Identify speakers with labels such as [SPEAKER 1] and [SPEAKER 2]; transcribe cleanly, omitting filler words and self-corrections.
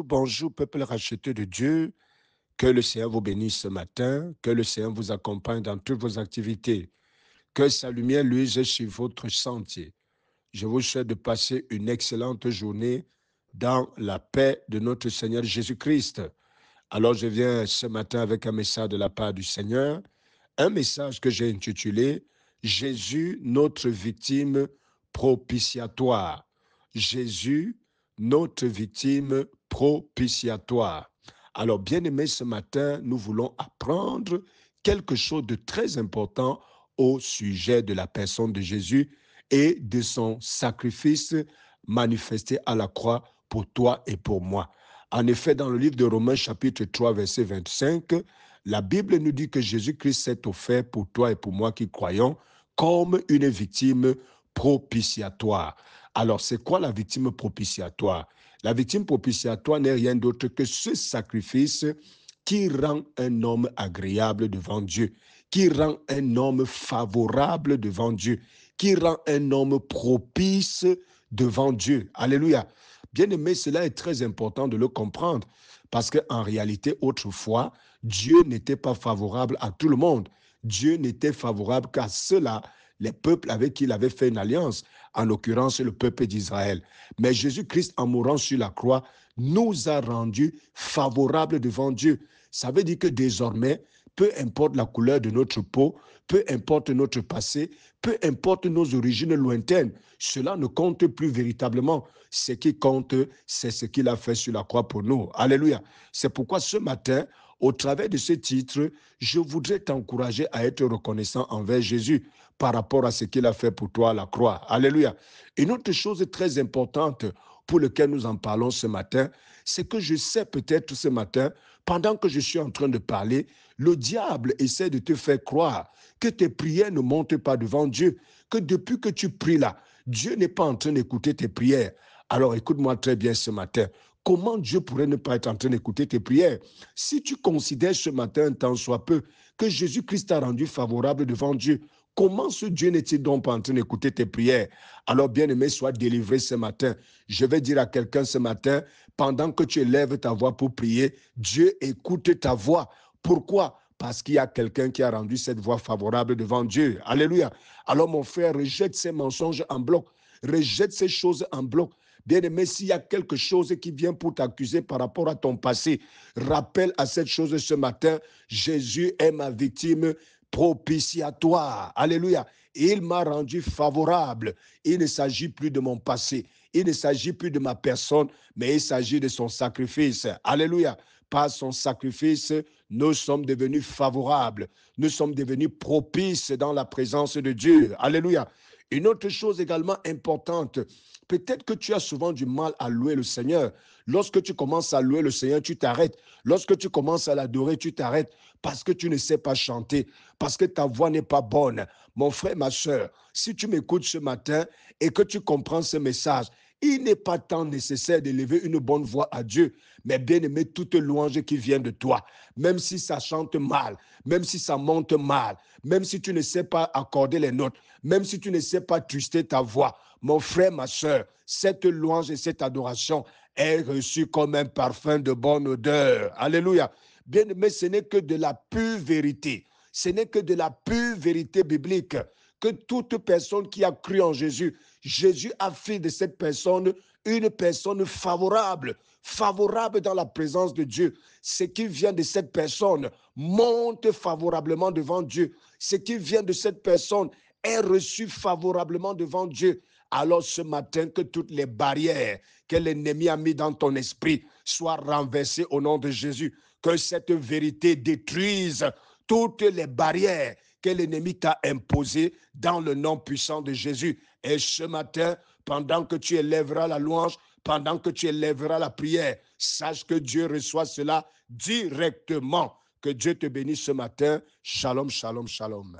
[SPEAKER 1] bonjour, peuple racheté de Dieu. Que le Seigneur vous bénisse ce matin, que le Seigneur vous accompagne dans toutes vos activités, que sa lumière luise sur votre sentier. Je vous souhaite de passer une excellente journée dans la paix de notre Seigneur Jésus-Christ. Alors je viens ce matin avec un message de la part du Seigneur, un message que j'ai intitulé « Jésus, notre victime propitiatoire ». Jésus, notre victime propitiatoire. Alors, bien-aimés, ce matin, nous voulons apprendre quelque chose de très important au sujet de la personne de Jésus et de son sacrifice manifesté à la croix pour toi et pour moi. En effet, dans le livre de Romains chapitre 3, verset 25, la Bible nous dit que Jésus-Christ s'est offert pour toi et pour moi qui croyons comme une victime propitiatoire. Alors, c'est quoi la victime propitiatoire? La victime propitiatoire n'est rien d'autre que ce sacrifice qui rend un homme agréable devant Dieu, qui rend un homme favorable devant Dieu, qui rend un homme propice devant Dieu. Alléluia. Bien-aimé, cela est très important de le comprendre parce qu'en réalité, autrefois, Dieu n'était pas favorable à tout le monde. Dieu n'était favorable qu'à ceux-là, les peuples avec qui il avait fait une alliance, en l'occurrence le peuple d'Israël. Mais Jésus-Christ, en mourant sur la croix, nous a rendus favorables devant Dieu. Ça veut dire que désormais, peu importe la couleur de notre peau, peu importe notre passé, peu importe nos origines lointaines, cela ne compte plus véritablement. Ce qui compte, c'est ce qu'il a fait sur la croix pour nous. Alléluia. C'est pourquoi ce matin, au travers de ce titre, je voudrais t'encourager à être reconnaissant envers Jésus par rapport à ce qu'il a fait pour toi à la croix. Alléluia. Une autre chose très importante pour laquelle nous en parlons ce matin, c'est que je sais peut-être ce matin, pendant que je suis en train de parler, le diable essaie de te faire croire que tes prières ne montent pas devant Dieu, que depuis que tu pries là, Dieu n'est pas en train d'écouter tes prières. Alors écoute-moi très bien ce matin. Comment Dieu pourrait ne pas être en train d'écouter tes prières? Si tu considères ce matin, tant soit peu, que Jésus-Christ t'a rendu favorable devant Dieu, comment ce Dieu n'est-il donc pas en train d'écouter tes prières? Alors, bien-aimé, sois délivré ce matin. Je vais dire à quelqu'un ce matin, pendant que tu élèves ta voix pour prier, Dieu écoute ta voix. Pourquoi? Parce qu'il y a quelqu'un qui a rendu cette voix favorable devant Dieu. Alléluia. Alors, mon frère, rejette ces mensonges en bloc. Rejette ces choses en bloc. Bien-aimé, s'il y a quelque chose qui vient pour t'accuser par rapport à ton passé, rappelle à cette chose ce matin, Jésus est ma victime propitiatoire. Alléluia. Et il m'a rendu favorable. Il ne s'agit plus de mon passé. Il ne s'agit plus de ma personne, mais il s'agit de son sacrifice. Alléluia. Par son sacrifice, nous sommes devenus favorables. Nous sommes devenus propices dans la présence de Dieu. Alléluia. Une autre chose également importante, peut-être que tu as souvent du mal à louer le Seigneur. Lorsque tu commences à louer le Seigneur, tu t'arrêtes. Lorsque tu commences à l'adorer, tu t'arrêtes parce que tu ne sais pas chanter, parce que ta voix n'est pas bonne. Mon frère, ma soeur, si tu m'écoutes ce matin et que tu comprends ce message, il n'est pas tant nécessaire d'élever une bonne voix à Dieu, mais bien aimer toute louange qui vient de toi, même si ça chante mal, même si ça monte mal, même si tu ne sais pas accorder les notes, même si tu ne sais pas twister ta voix. Mon frère, ma soeur, cette louange et cette adoration est reçue comme un parfum de bonne odeur. Alléluia. Bien aimé, ce n'est que de la pure vérité. Ce n'est que de la pure vérité biblique que toute personne qui a cru en Jésus, Jésus a fait de cette personne une personne favorable, favorable dans la présence de Dieu. Ce qui vient de cette personne monte favorablement devant Dieu. Ce qui vient de cette personne est reçu favorablement devant Dieu. Alors ce matin, que toutes les barrières que l'ennemi a mises dans ton esprit soient renversées au nom de Jésus. Que cette vérité détruise toutes les barrières que l'ennemi t'a imposées dans le nom puissant de Jésus. Et ce matin, pendant que tu élèveras la louange, pendant que tu élèveras la prière, sache que Dieu reçoit cela directement. Que Dieu te bénisse ce matin. Shalom, shalom, shalom.